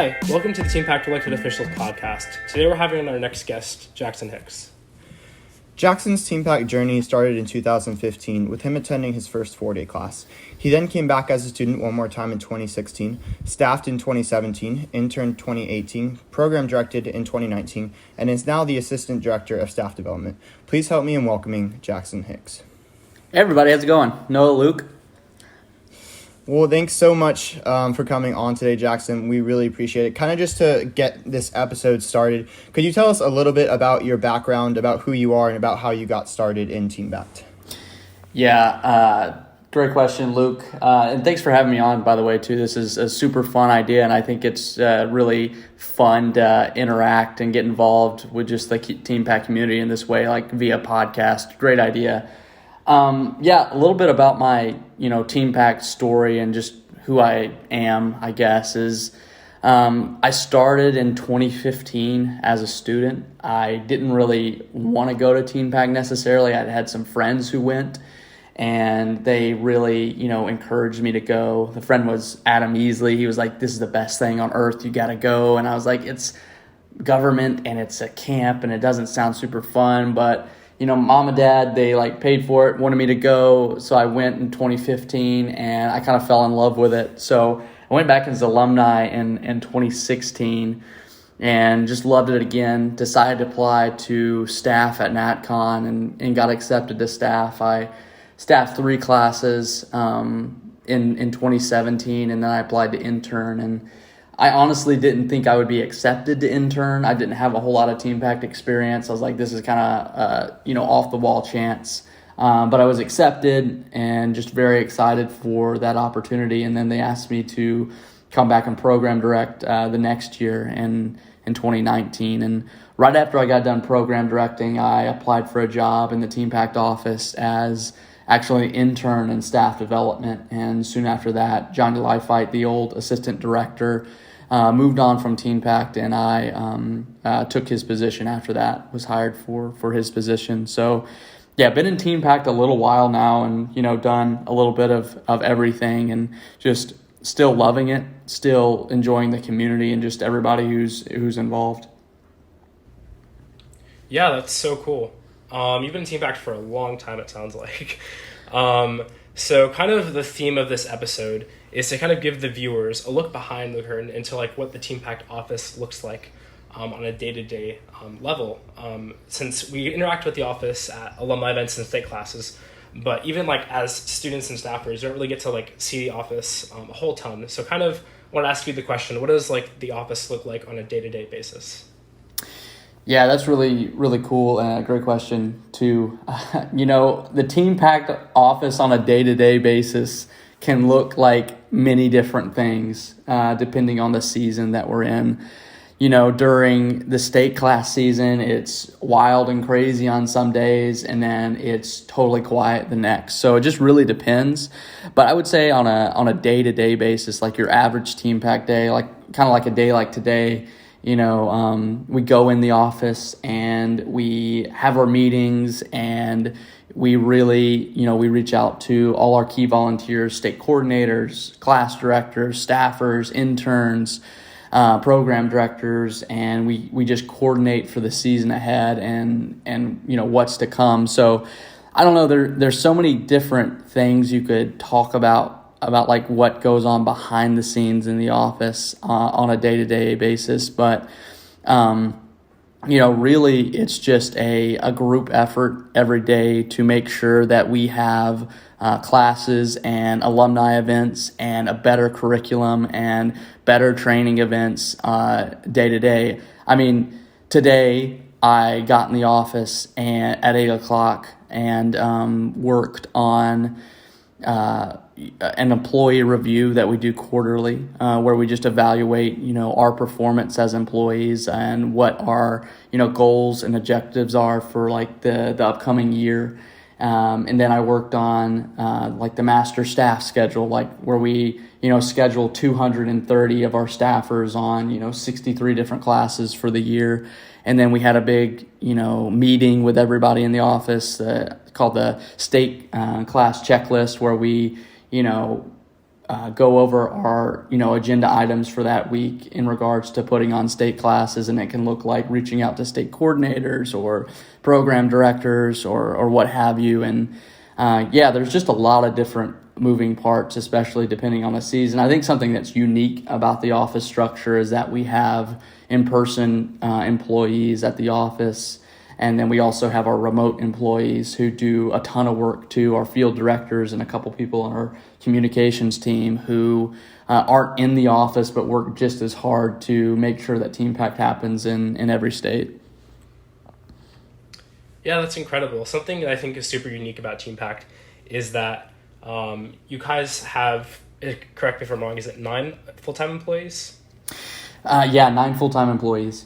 Hi, welcome to the TeenPact Elected Officials podcast. Today we're having our next guest, Jackson Hicks. Jackson's TeamPac journey started in 2015 with him attending his first 4-day class. He then came back as a student one more time in 2016, staffed in 2017, interned 2018, program directed in 2019, and is now the Assistant Director of Staff Development. Please help me in welcoming Jackson Hicks. Hey everybody, how's it going? Noah, Luke. Well, thanks so much for coming on today, Jackson. We really appreciate it. Kind of just to get this episode started, could you tell us a little bit about your background, about who you are, and about how you got started in TeamPact? Yeah, great question, Luke. And thanks for having me on, by the way, too. This is a super fun idea, and I think it's really fun to interact and get involved with just the TeamPact community in this way, like via podcast. Great idea. A little bit about my, TeamPact story and just who I am, I guess, is I started in 2015 as a student. I didn't really want to go to TeamPact necessarily. I had some friends who went, and they really, encouraged me to go. The friend was Adam Easley. He was like, "This is the best thing on earth. You got to go." And I was like, "It's government and it's a camp and it doesn't sound super fun, but mom and dad, they paid for it, wanted me to go." So I went in 2015 and I kind of fell in love with it. So I went back as alumni in 2016 and just loved it again. Decided to apply to staff at NatCon and got accepted to staff. I staffed 3 classes in 2017, and then I applied to intern, and I honestly didn't think I would be accepted to intern. I didn't have a whole lot of TeamPact experience. I was like, this is kind of, off the wall chance. But I was accepted and just very excited for that opportunity. And then they asked me to come back and program direct the next year in 2019. And right after I got done program directing, I applied for a job in the TeamPact office as actually intern in staff development. And soon after that, Johnny Lifeit, the old assistant director, moved on from TeenPact, and I took his position after that, was hired for his position. So, yeah, been in TeenPact a little while now and, done a little bit of everything and just still loving it, still enjoying the community and just everybody who's involved. Yeah, that's so cool. You've been in TeamPact for a long time, it sounds like. So kind of the theme of this episode is to kind of give the viewers a look behind the curtain into what the TeamPact office looks like on a day-to-day level. Since we interact with the office at alumni events and state classes, but even as students and staffers, you don't really get to see the office a whole ton. So kind of want to ask you the question, what does the office look like on a day-to-day basis? Yeah, that's really, really cool and a great question too. The TeamPact office on a day-to-day basis can look like many different things depending on the season that we're in. During the state class season, it's wild and crazy on some days, and then it's totally quiet the next. So it just really depends. But I would say on a day-to-day basis, your average TeamPact day, kind of like a day like today, we go in the office and we have our meetings, and we really, we reach out to all our key volunteers, state coordinators, class directors, staffers, interns, program directors, and we just coordinate for the season ahead and what's to come. So I don't know, there's so many different things you could talk about what goes on behind the scenes in the office on a day-to-day basis. But, really it's just a group effort every day to make sure that we have classes and alumni events and a better curriculum and better training events day to day. I mean, today I got in the office at 8 o'clock and worked on an employee review that we do quarterly, where we just evaluate, our performance as employees and what our, goals and objectives are for the upcoming year. And then I worked on the master staff schedule, where we, schedule 230 of our staffers on, 63 different classes for the year. And then we had a big, meeting with everybody in the office called the state class checklist, where we, go over our, agenda items for that week in regards to putting on state classes, and it can look like reaching out to state coordinators or program directors or what have you. And there's just a lot of different moving parts, especially depending on the season. I think something that's unique about the office structure is that we have in-person employees at the office. And then we also have our remote employees who do a ton of work too, our field directors and a couple people on our communications team who aren't in the office but work just as hard to make sure that TeamPact happens in every state. Yeah, that's incredible. Something that I think is super unique about TeamPact is that you guys have, correct me if I'm wrong, is it 9 full-time employees? 9 full-time employees.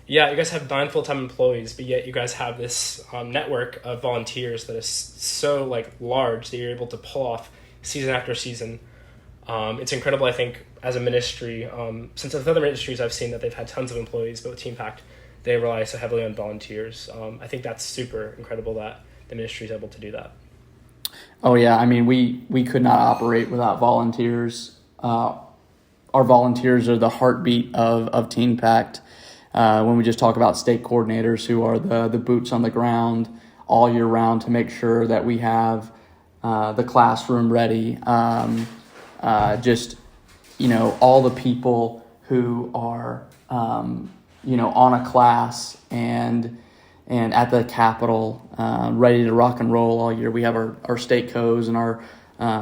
Yeah, you guys have 9 full-time employees, but yet you guys have this network of volunteers that is so large that you're able to pull off season after season. It's incredible, I think, as a ministry. Since with other ministries, I've seen that they've had tons of employees, but with TeamPact, they rely so heavily on volunteers. I think that's super incredible that the ministry is able to do that. Oh yeah, I mean, we could not operate without volunteers. Our volunteers are the heartbeat of TeenPact. When we just talk about state coordinators who are the boots on the ground all year round to make sure that we have the classroom ready. All the people who are, on a class and at the Capitol, ready to rock and roll all year. We have our state co's and our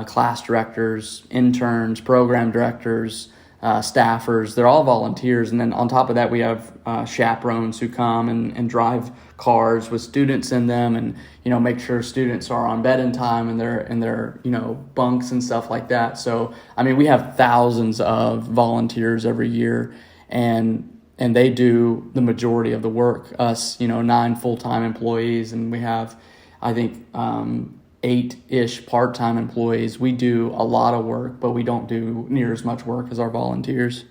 class directors, interns, program directors, staffers. They're all volunteers. And then on top of that, we have chaperones who come and drive cars with students in them and, make sure students are on bed in time and they're in their, bunks and stuff like that. So, I mean, we have thousands of volunteers every year and they do the majority of the work. Us, 9 full-time employees, and we have, I think, 8-ish part-time employees. We do a lot of work, but we don't do near as much work as our volunteers.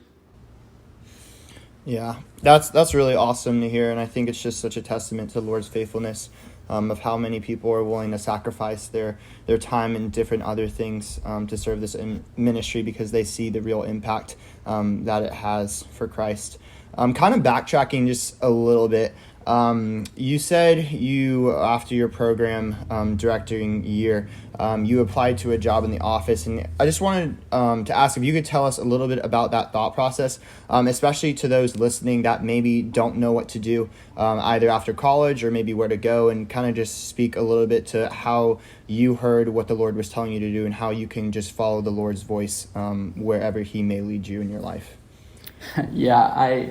Yeah, that's really awesome to hear, and I think it's just such a testament to the Lord's faithfulness of how many people are willing to sacrifice their time and different other things to serve this ministry because they see the real impact that it has for Christ. Kind of backtracking just a little bit, you said after your program directing year, you applied to a job in the office, and I just wanted to ask if you could tell us a little bit about that thought process, especially to those listening that maybe don't know what to do either after college or maybe where to go, and kind of just speak a little bit to how you heard what the Lord was telling you to do and how you can just follow the Lord's voice wherever He may lead you in your life. Yeah,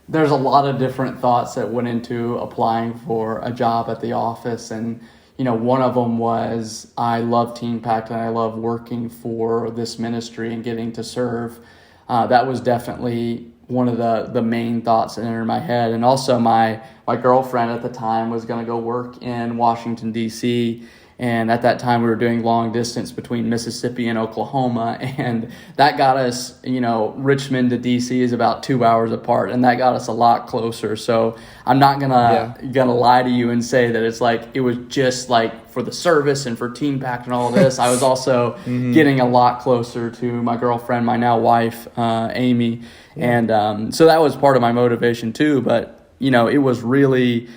there's a lot of different thoughts that went into applying for a job at the office. And, one of them was I love TeenPact and I love working for this ministry and getting to serve. That was definitely one of the main thoughts that entered my head. And also my girlfriend at the time was going to go work in Washington, D.C., and at that time, we were doing long distance between Mississippi and Oklahoma. And that got us, Richmond to D.C. is about 2 hours apart. And that got us a lot closer. So I'm not gonna lie to you and say that it was just for the service and for TeamPact and all this. I was also getting a lot closer to my girlfriend, my now wife, Amy. And so that was part of my motivation too. But, it was really...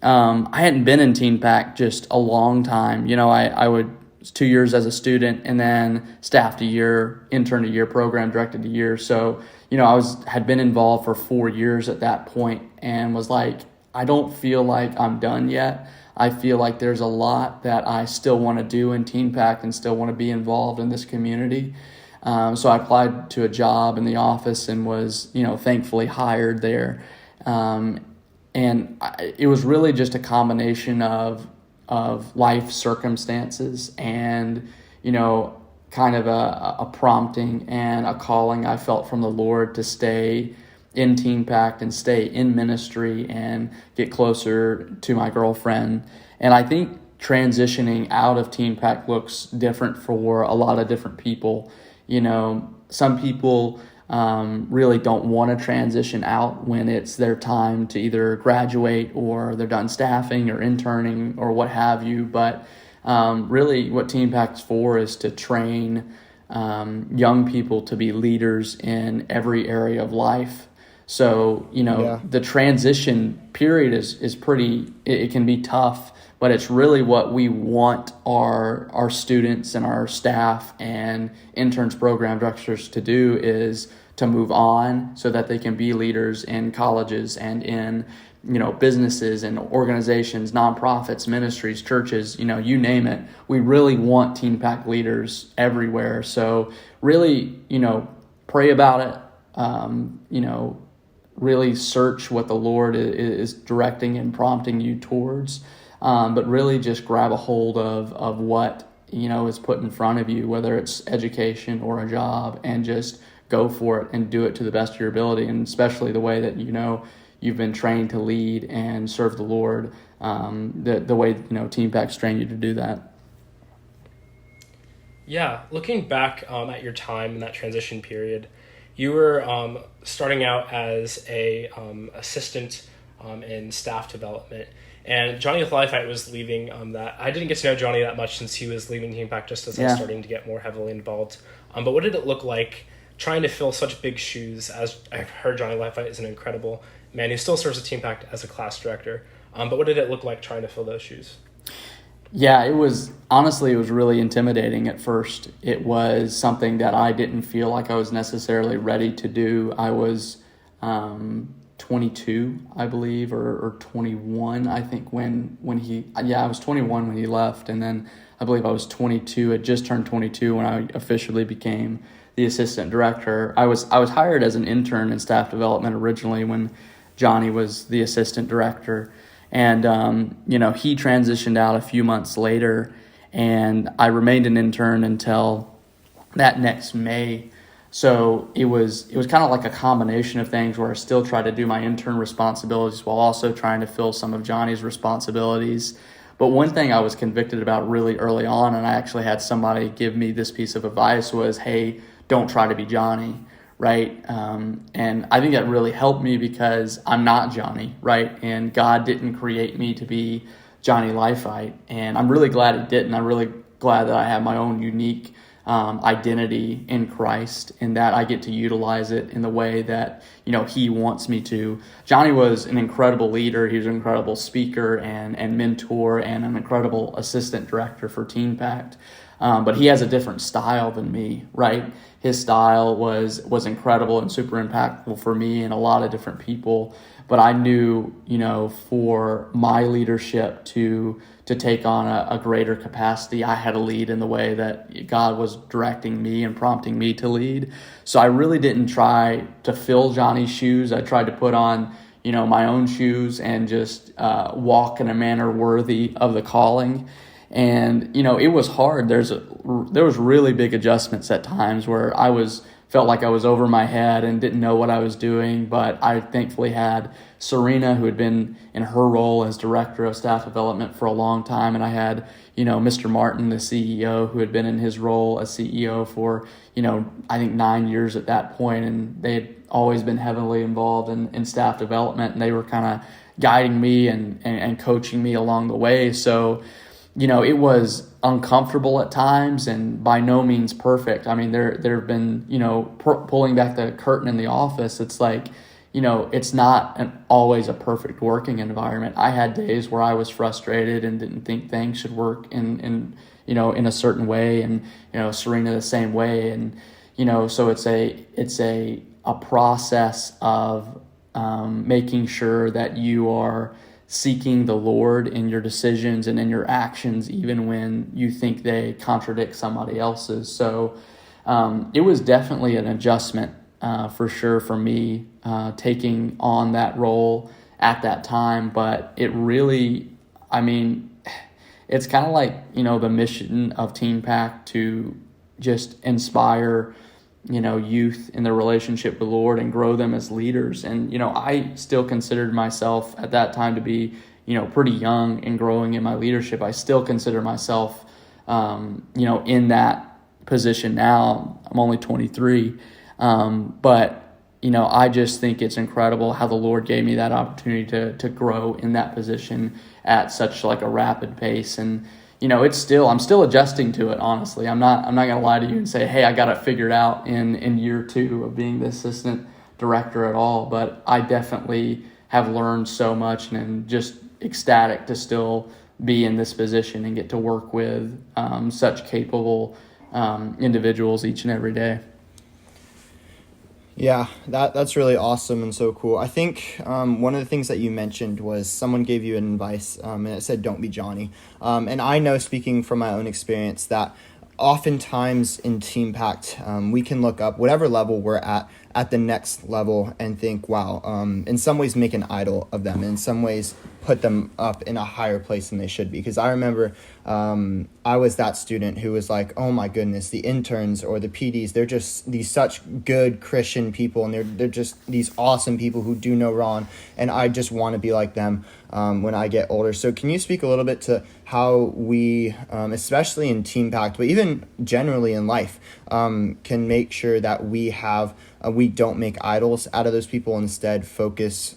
I hadn't been in TeenPact just a long time. I would 2 years as a student and then staffed a year, interned a year, program directed a year. So, had been involved for 4 years at that point and was like, I don't feel like I'm done yet. I feel like there's a lot that I still want to do in TeenPact and still want to be involved in this community. So I applied to a job in the office and was, thankfully hired there. And it was really just a combination of life circumstances and, kind of a prompting and a calling I felt from the Lord to stay in TeenPact and stay in ministry and get closer to my girlfriend. And I think transitioning out of TeenPact looks different for a lot of different people. Some people really don't want to transition out when it's their time to either graduate or they're done staffing or interning or what have you. But really what TeamPact's for is to train young people to be leaders in every area of life. So, the transition period is pretty, it can be tough, but it's really what we want our students and our staff and interns, program directors to do, is to move on so that they can be leaders in colleges and in businesses and organizations, nonprofits, ministries, churches, you name it. We really want TeenPact leaders everywhere. So really, pray about it. Really search what the Lord is directing and prompting you towards. But really just grab a hold of what, is put in front of you, whether it's education or a job, and just go for it and do it to the best of your ability. And especially the way that, you've been trained to lead and serve the Lord, the way, TeenPac's trained you to do that. Yeah, looking back at your time in that transition period, you were starting out as a assistant in staff development, and Johnny Lifite was leaving that. I didn't get to know Johnny that much since he was leaving TeamPact just as I was starting to get more heavily involved. But what did it look like trying to fill such big shoes? As I've heard, Johnny Lifite is an incredible man who still serves at TeamPact as a class director. But what did it look like trying to fill those shoes? Yeah, it was really intimidating at first. It was something that I didn't feel like I was necessarily ready to do. I was 22, I believe, or 21, I think, I was 21 when he left, and then I believe I was 22. I just turned 22 when I officially became the assistant director. I was hired as an intern in staff development originally when Johnny was the assistant director. And, he transitioned out a few months later, and I remained an intern until that next May. So it was kind of like a combination of things where I still tried to do my intern responsibilities while also trying to fill some of Johnny's responsibilities. But one thing I was convicted about really early on, and I actually had somebody give me this piece of advice, was, hey, don't try to be Johnny. Right. And I think that really helped me because I'm not Johnny. Right. And God didn't create me to be Johnny Lifite. And I'm really glad he didn't. I'm really glad that I have my own unique identity in Christ, and that I get to utilize it in the way that, he wants me to. Johnny was an incredible leader. He was an incredible speaker and mentor, and an incredible assistant director for TeenPact. But he has a different style than me, right? His style was incredible and super impactful for me and a lot of different people. But I knew, for my leadership to take on a greater capacity, I had to lead in the way that God was directing me and prompting me to lead. So I really didn't try to fill Johnny's shoes. I tried to put on, my own shoes and just walk in a manner worthy of the calling. And, it was hard. There was really big adjustments at times where felt like I was over my head and didn't know what I was doing. But I thankfully had Serena, who had been in her role as director of staff development for a long time. And I had, Mr. Martin, the CEO, who had been in his role as CEO for, I think 9 years at that point. And they had always been heavily involved in staff development. And they were kind of guiding me and coaching me along the way. So, it was uncomfortable at times and by no means perfect. I mean, there have been, pulling back the curtain in the office, it's like, it's not always a perfect working environment. I had days where I was frustrated and didn't think things should work in a certain way, and, Serena the same way. And, so it's a process of making sure that you are seeking the Lord in your decisions and in your actions, even when you think they contradict somebody else's. So it was definitely an adjustment for sure for me taking on that role at that time. But it really, it's kind of like, the mission of TeenPact to just inspire youth in their relationship with the Lord and grow them as leaders. And, I still considered myself at that time to be, pretty young and growing in my leadership. I still consider myself, in that position now. I'm only 23. But, I just think it's incredible how the Lord gave me that opportunity to grow in that position at such like a rapid pace. And, I'm still adjusting to it, honestly. I'm not going to lie to you and say, hey, I got it figured out in year 2 of being the assistant director at all. But I definitely have learned so much, and am just ecstatic to still be in this position and get to work with such capable individuals each and every day. Yeah, that's really awesome and so cool. I think one of the things that you mentioned was someone gave you an advice, and it said, "Don't be Johnny." And I know, speaking from my own experience, that oftentimes in TeamPact, we can look up whatever level we're at the next level and think, wow, in some ways make an idol of them, in some ways put them up in a higher place than they should be. Because I remember I was that student who was like, oh my goodness, the interns or the PDs, they're just these such good Christian people, and they're just these awesome people who do no wrong, and I just want to be like them when I get older. So can you speak a little bit to how we, especially in TeamPact, but even generally in life, can make sure that we don't make idols out of those people, instead focus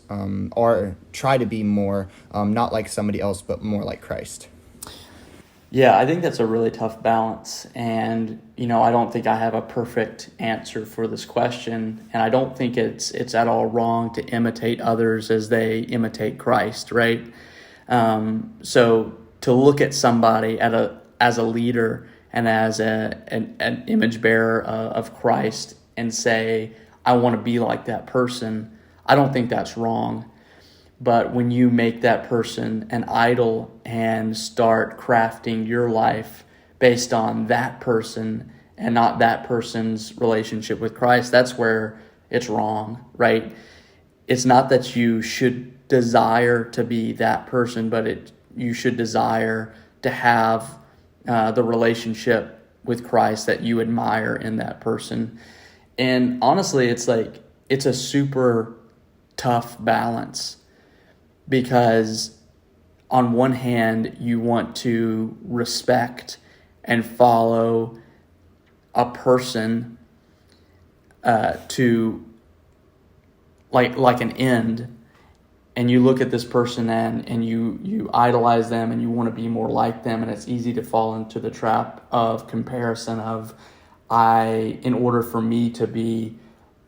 or try to be more not like somebody else, but more like Christ? Yeah, I think that's a really tough balance. And, I don't think I have a perfect answer for this question. And I don't think it's at all wrong to imitate others as they imitate Christ, right? So to look at somebody as a leader and as an image bearer of Christ and say, I want to be like that person, I don't think that's wrong. But when you make that person an idol and start crafting your life based on that person and not that person's relationship with Christ, that's where it's wrong, right? It's not that you should desire to be that person, but you should desire to have the relationship with Christ that you admire in that person. And honestly, it's a super tough balance, because on one hand, you want to respect and follow a person to like an end, and you look at this person and you idolize them and you want to be more like them, and it's easy to fall into the trap of comparison of, in order for me to be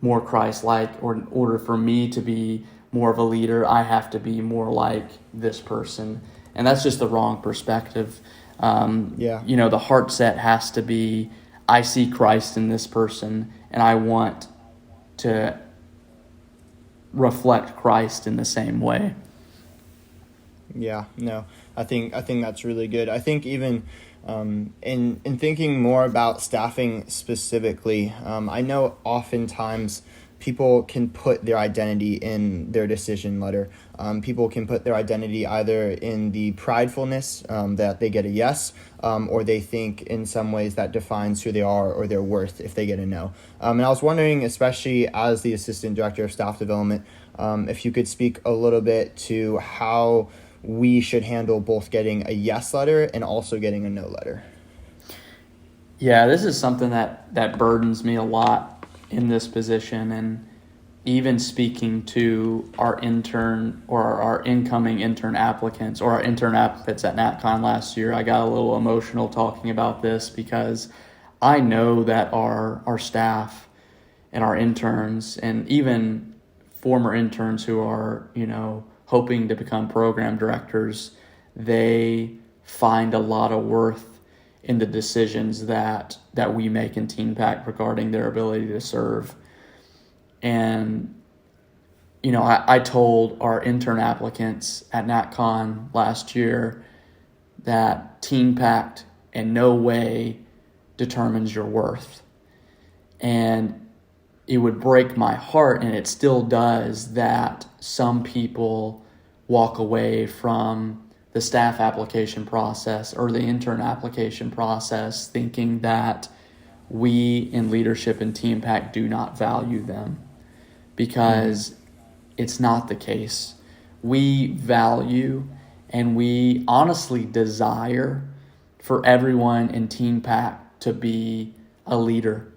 more Christ-like, or in order for me to be more of a leader, I have to be more like this person. And that's just the wrong perspective. The heart set has to be, I see Christ in this person, and I want to reflect Christ in the same way. Yeah, no, I think that's really good. I think even in thinking more about staffing specifically, I know oftentimes people can put their identity in their decision letter. People can put their identity either in the pridefulness that they get a yes, or they think in some ways that defines who they are or their worth if they get a no. And I was wondering, especially as the Assistant Director of Staff Development, if you could speak a little bit to how we should handle both getting a yes letter and also getting a no letter. Yeah, this is something that burdens me a lot in this position, and even speaking to our intern or our incoming intern applicants or our intern applicants at NatCon last year, I got a little emotional talking about this, because I know that our staff and our interns and even former interns who are, hoping to become program directors, they find a lot of worth in the decisions that we make in TeenPact regarding their ability to serve. And, I told our intern applicants at NatCon last year that TeenPact in no way determines your worth. And it would break my heart, and it still does, that some people walk away from the staff application process or the intern application process thinking that we in leadership and TeamPact do not value them, because it's not the case. We value and we honestly desire for everyone in TeamPact to be a leader,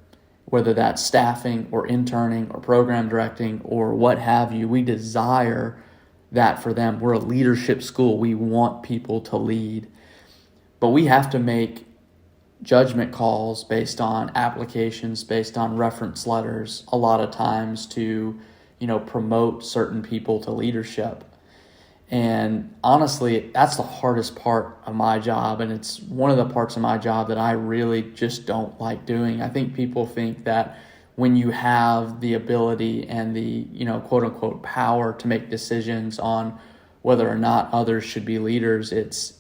whether that's staffing or interning or program directing or what have you. We desire that for them. We're a leadership school. We want people to lead. But we have to make judgment calls based on applications, based on reference letters, a lot of times to, promote certain people to leadership. And honestly, that's the hardest part of my job, and it's one of the parts of my job that I really just don't like doing. I think people think that when you have the ability and the, quote unquote power to make decisions on whether or not others should be leaders, it's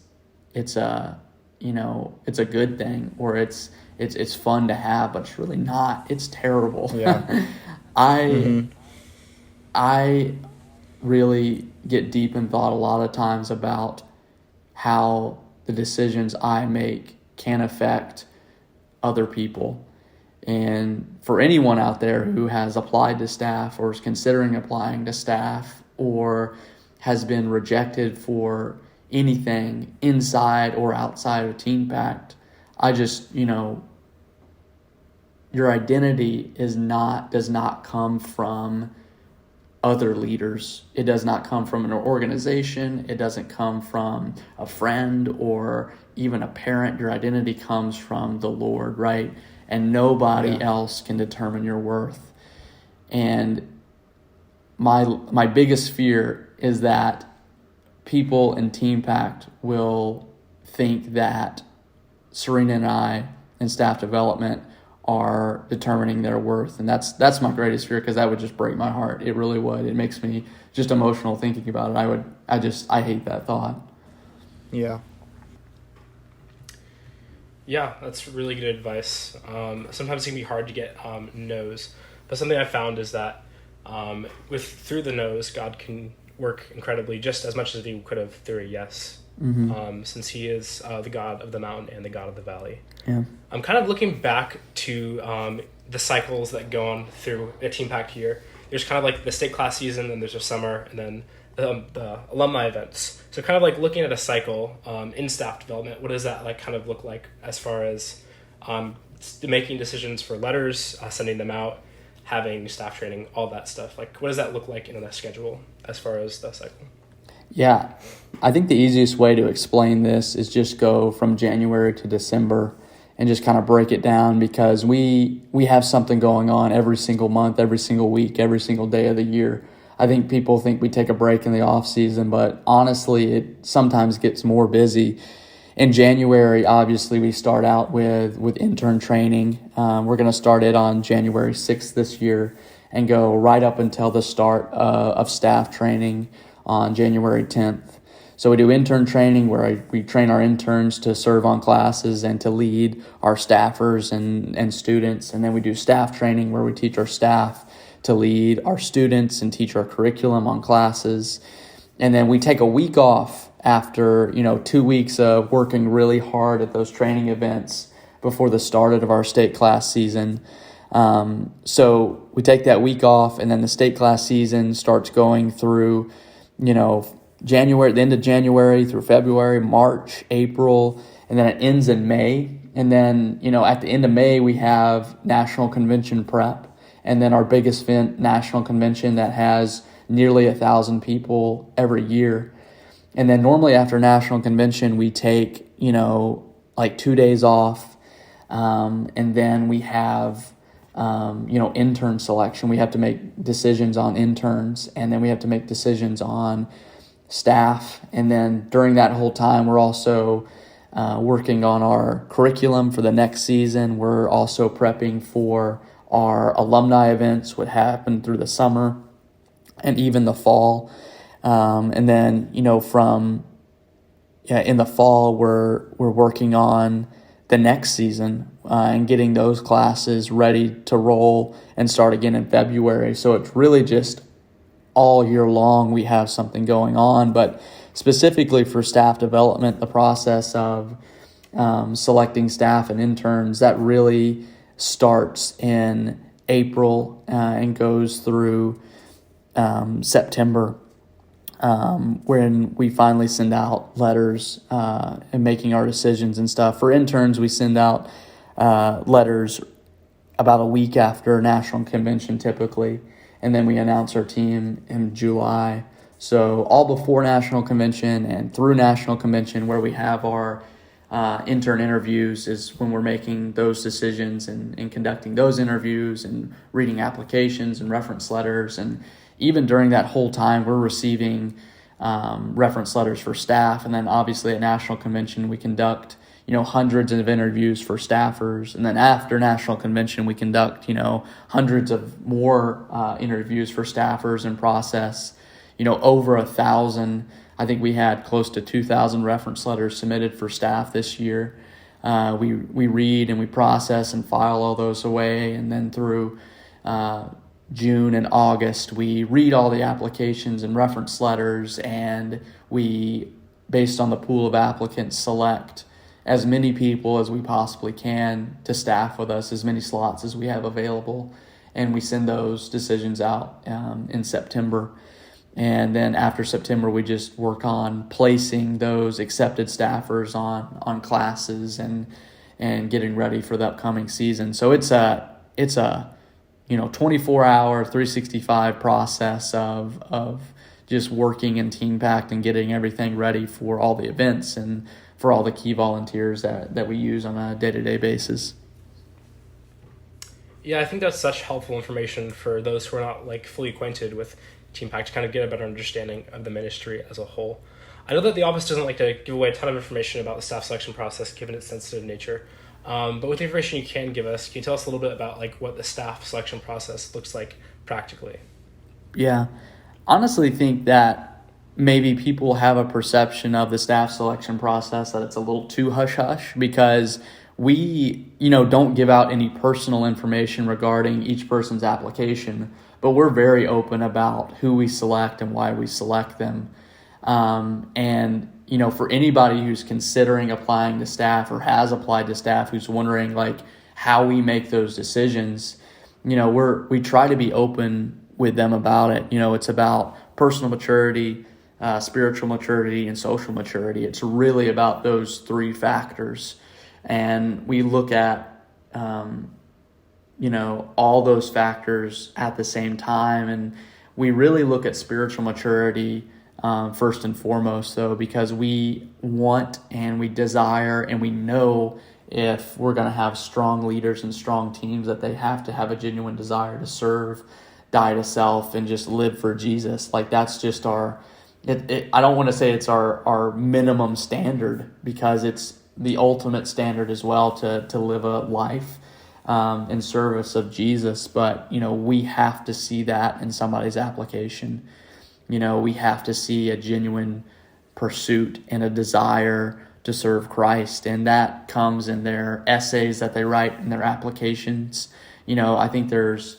a good thing, or it's fun to have, but it's really not. It's terrible. Yeah. I really get deep in thought a lot of times about how the decisions I make can affect other people. And for anyone out there who has applied to staff or is considering applying to staff or has been rejected for anything inside or outside of TeenPact, I just, your identity does not come from other leaders. It does not come from an organization. It doesn't come from a friend or even a parent. Your identity comes from the Lord, right? And nobody else can determine your worth. And my biggest fear is that people in TeamPact will think that Serena and I in staff development are determining their worth. And that's my greatest fear, because that would just break my heart. It really would. It makes me just emotional thinking about it. I hate that thought. Yeah. Yeah, that's really good advice. Sometimes it can be hard to get no's, but something I found is that through the no's, God can work incredibly, just as much as he could have through a yes. Since he is the God of the mountain and the God of the valley. Yeah. I'm kind of looking back to the cycles that go on through a TeamPact year. There's kind of like the state class season, then there's a summer, and then the alumni events. So kind of like looking at a cycle in staff development, what does that like kind of look like as far as making decisions for letters, sending them out, having staff training, all that stuff? Like, what does that look like in a schedule as far as the cycle? Yeah, I think the easiest way to explain this is just go from January to December and just kind of break it down, because we have something going on every single month, every single week, every single day of the year. I think people think we take a break in the off season, but honestly, it sometimes gets more busy. In January, obviously, we start out with intern training. We're going to start it on January 6th this year and go right up until the start of staff training on January 10th. So we do intern training where we train our interns to serve on classes and to lead our staffers and students. And then we do staff training where we teach our staff to lead our students and teach our curriculum on classes. And then we take a week off after, 2 weeks of working really hard at those training events before the start of our state class season. So we take that week off, and then the state class season starts going through, January, the end of January through February, March, April, and then it ends in May. And then, at the end of May, we have National Convention prep, and then our biggest event, National Convention, that has nearly 1,000 people every year. And then normally after National Convention, we take, like 2 days off, and then we have, intern selection. We have to make decisions on interns, and then we have to make decisions on staff. And then during that whole time, we're also working on our curriculum for the next season. We're also prepping for our alumni events, what happen through the summer and even the fall. And then, in the fall, we're working on the next season and getting those classes ready to roll and start again in February. So it's really just all year long we have something going on. But specifically for staff development, the process of selecting staff and interns, that really starts in April and goes through September, when we finally send out letters and making our decisions and stuff. For interns, we send out letters about a week after National Convention typically, and then we announce our team in July. So all before National Convention and through National Convention, where we have our intern interviews is when we're making those decisions and conducting those interviews and reading applications and reference letters. And even during that whole time, we're receiving reference letters for staff. And then obviously at National Convention, we conduct, hundreds of interviews for staffers. And then after National Convention, we conduct, hundreds of more interviews for staffers and process, over 1,000. I think we had close to 2,000 reference letters submitted for staff this year. We read and we process and file all those away. And then through June and August, we read all the applications and reference letters, and we, based on the pool of applicants, select as many people as we possibly can to staff with us, as many slots as we have available. And we send those decisions out in September. And then after September, we just work on placing those accepted staffers on classes and getting ready for the upcoming season. So it's a 24-hour, 365 process of just working in TeenPact and getting everything ready for all the events and for all the key volunteers that we use on a day-to-day basis. Yeah, I think that's such helpful information for those who are not fully acquainted with TeamPact to kind of get a better understanding of the ministry as a whole. I know that the office doesn't like to give away a ton of information about the staff selection process given its sensitive nature, but with the information you can give us, can you tell us a little bit about what the staff selection process looks like practically? Yeah, honestly think that maybe people have a perception of the staff selection process that it's a little too hush-hush because we, don't give out any personal information regarding each person's application, but we're very open about who we select and why we select them. And for anybody who's considering applying to staff or has applied to staff who's wondering how we make those decisions, we try to be open with them about it. It's about personal maturity, spiritual maturity, and social maturity. It's really about those three factors. And we look at all those factors at the same time. And we really look at spiritual maturity first and foremost, though, because we want and we desire and we know if we're going to have strong leaders and strong teams that they have to have a genuine desire to serve, die to self, and just live for Jesus. That's just I don't want to say it's our minimum standard because it's the ultimate standard as well to live a life in service of Jesus. But, we have to see that in somebody's application. We have to see a genuine pursuit and a desire to serve Christ. And that comes in their essays that they write in their applications. I think there's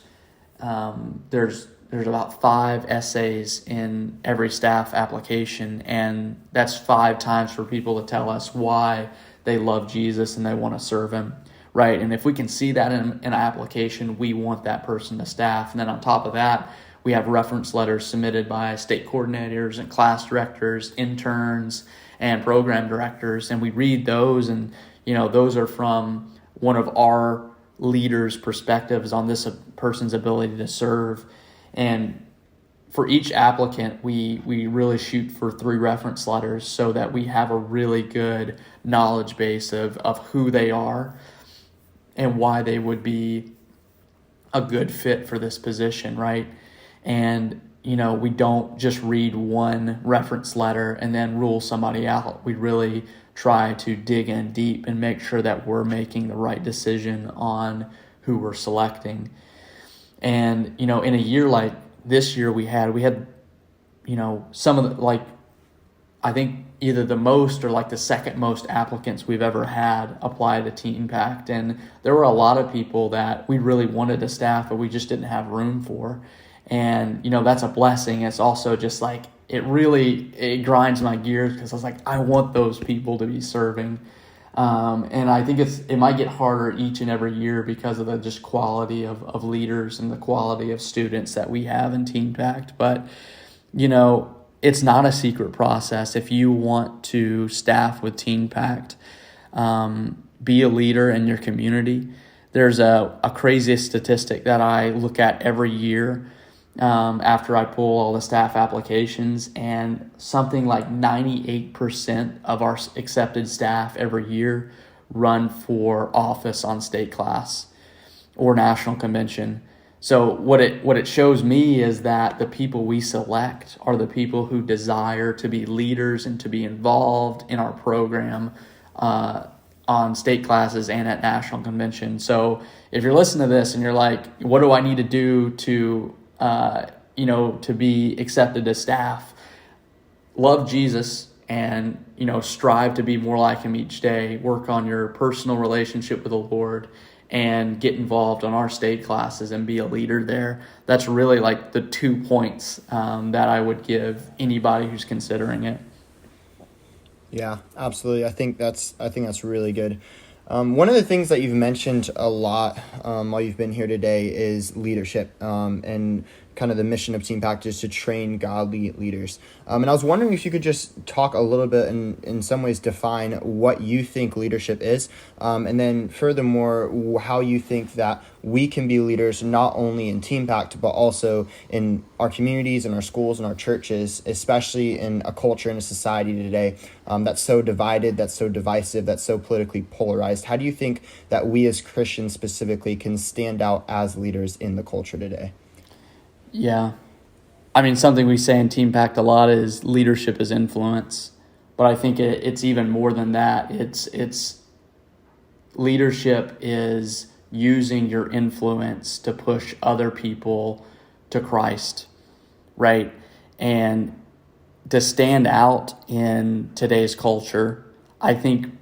about 5 essays in every staff application. And that's 5 times for people to tell us why they love Jesus and they want to serve him. Right. And if we can see that in an application, we want that person to staff. And then on top of that, we have reference letters submitted by state coordinators and class directors, interns, and program directors. And we read those, and, those are from one of our leaders' perspectives on this person's ability to serve. And for each applicant, we really shoot for 3 reference letters so that we have a really good knowledge base of who they are and why they would be a good fit for this position, right? And, we don't just read one reference letter and then rule somebody out. We really try to dig in deep and make sure that we're making the right decision on who we're selecting. And, in a year like this year we had, some of the, I think either the most or the second most applicants we've ever had apply to TeenPact. And there were a lot of people that we really wanted to staff, but we just didn't have room for. And, that's a blessing. It's also just it grinds my gears because I was I want those people to be serving. And I think it might get harder each and every year because of the just quality of leaders and the quality of students that we have in TeenPact. But, it's not a secret process. If you want to staff with TeenPact, be a leader in your community. There's a crazy statistic that I look at every year after I pull all the staff applications, and something like 98% of our accepted staff every year run for office on state class or national convention. So what it shows me is that the people we select are the people who desire to be leaders and to be involved in our program on state classes and at national convention. So if you're listening to this and you're like, what do I need to do to to be accepted as staff? Love Jesus and strive to be more like him each day. Work on your personal relationship with the Lord and get involved on our state classes and be a leader there. That's really like the 2 points that I would give anybody who's considering it. Yeah, absolutely. I think that's really good. One of the things that you've mentioned a lot while you've been here today is leadership, and kind of the mission of TeamPact is to train godly leaders. And I was wondering if you could just talk a little bit and in some ways define what you think leadership is, and then furthermore, how you think that we can be leaders not only in TeamPact, but also in our communities and our schools and our churches, especially in a culture and a society today that's so divided, that's so divisive, that's so politically polarized. How do you think that we as Christians specifically can stand out as leaders in the culture today? Yeah. I mean, something we say in TeamPact a lot is leadership is influence, but I think it's even more than that. It's leadership is using your influence to push other people to Christ, right? And to stand out in today's culture, I think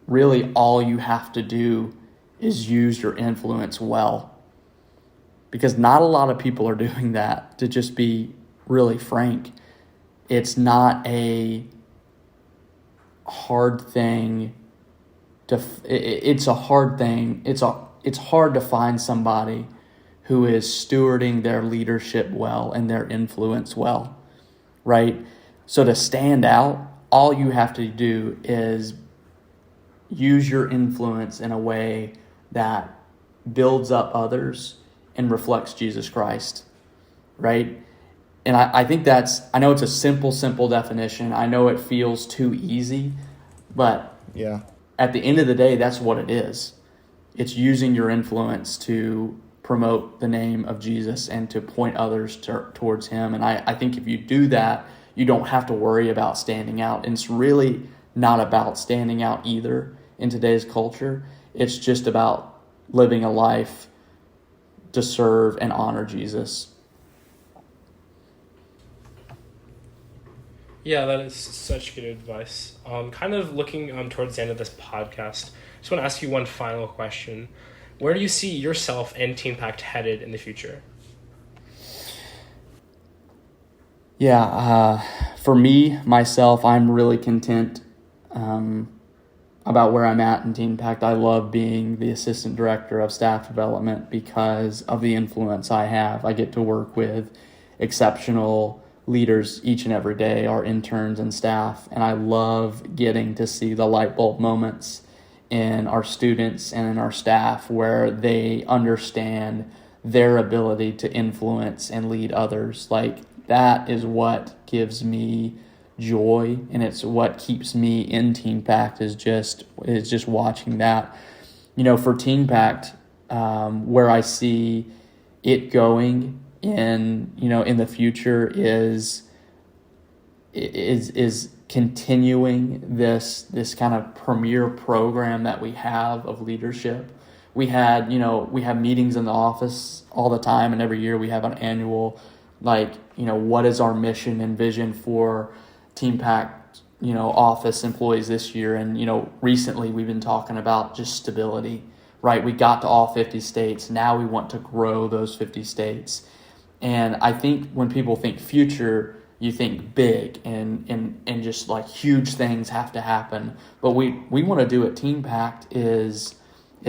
really all you have to do is use your influence well. Because not a lot of people are doing that, to just be really frank. It's not a hard thing it's a hard thing. It's hard to find somebody who is stewarding their leadership well and their influence well, right? So to stand out, all you have to do is use your influence in a way that builds up others and reflects Jesus Christ, right? And I think I know it's a simple definition. I know it feels too easy, but yeah, at the end of the day, that's what it is. It's using your influence to promote the name of Jesus and to point others towards him. And I think if you do that, you don't have to worry about standing out. And it's really not about standing out either in today's culture. It's just about living a life to serve and honor Jesus. Yeah, that is such good advice. Kind of looking towards the end of this podcast, I just want to ask you one final question. Where do you see yourself and TeenPact headed in the future? Yeah, for me, myself, I'm really content about where I'm at in TeenPact. I love being the assistant director of staff development because of the influence I have. I get to work with exceptional leaders each and every day, our interns and staff, and I love getting to see the light bulb moments in our students and in our staff where they understand their ability to influence and lead others. Like, that is what gives me joy, and it's what keeps me in TeenPact is just watching that. For TeenPact, where I see it going in the future is continuing this kind of premier program that we have of leadership. We have meetings in the office all the time, and every year we have an annual, what is our mission and vision for TeamPact, office employees this year. And, recently we've been talking about just stability, right? We got to all 50 states. Now we want to grow those 50 states. And I think when people think future, you think big and just like huge things have to happen. But we want to do at TeamPact is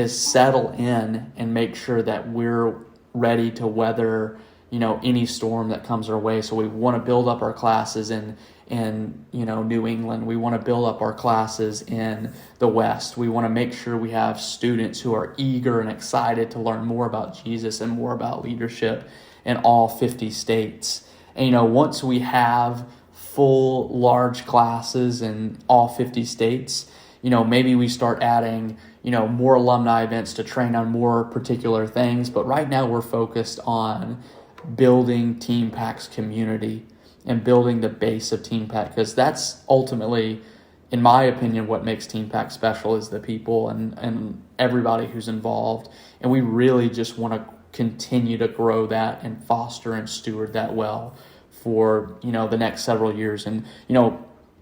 settle in and make sure that we're ready to weather, any storm that comes our way. So we want to build up our classes in New England. We want to build up our classes in the West. We want to make sure we have students who are eager and excited to learn more about Jesus and more about leadership. in all 50 states. And, once we have full large classes in all 50 states, maybe we start adding, more alumni events to train on more particular things. But right now we're focused on building TeamPac's community and building the base of TeamPac, because that's ultimately, in my opinion, what makes TeamPac special is the people and everybody who's involved. And we really just want to continue to grow that and foster and steward that well for, the next several years. And,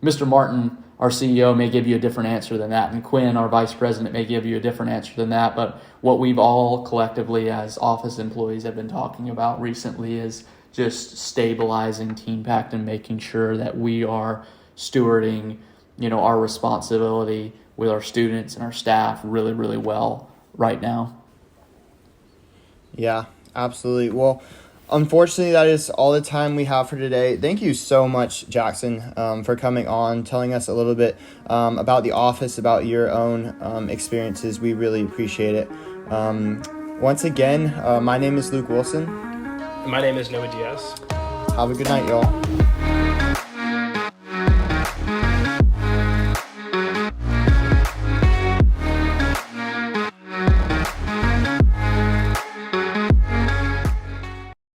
Mr. Martin, our CEO, may give you a different answer than that, and Quinn, our vice president, may give you a different answer than that. But what we've all collectively as office employees have been talking about recently is just stabilizing TeamPact and making sure that we are stewarding, our responsibility with our students and our staff really, really well right now. Yeah, absolutely. Well, unfortunately, that is all the time we have for today. Thank you so much, Jackson, for coming on, telling us a little bit about the office, about your own experiences. We really appreciate it. Once again, my name is Luke Wilson. My name is Noah Diaz. Have a good night, y'all.